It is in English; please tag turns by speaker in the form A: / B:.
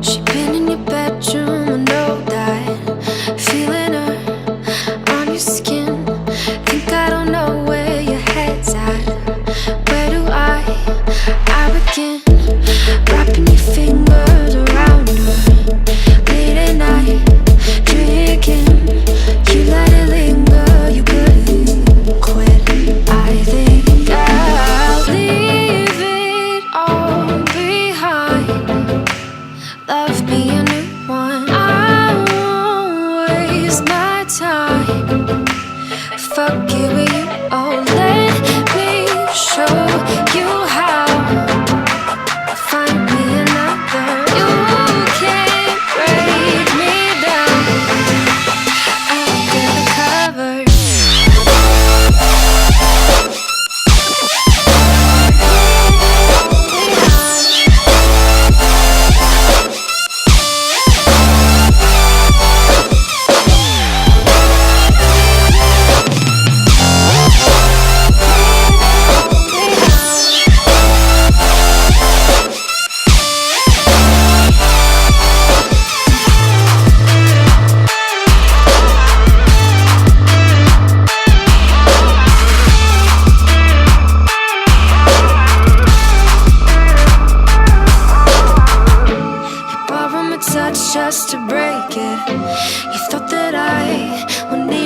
A: She been in your bedroom, I know that. Feeling her on your skin. Think I don't know where your head's at. Where do I begin? Wrapping your fingers around her. Late at night, drinking. You let it linger, you couldn't quit. I think I'll leave it all behind. Love me a new one. I won't waste my time. Fuck it with you. Oh, let me show you how. Find me another. You can't break me down. Under the covers. Touch just to break it. You thought that I would need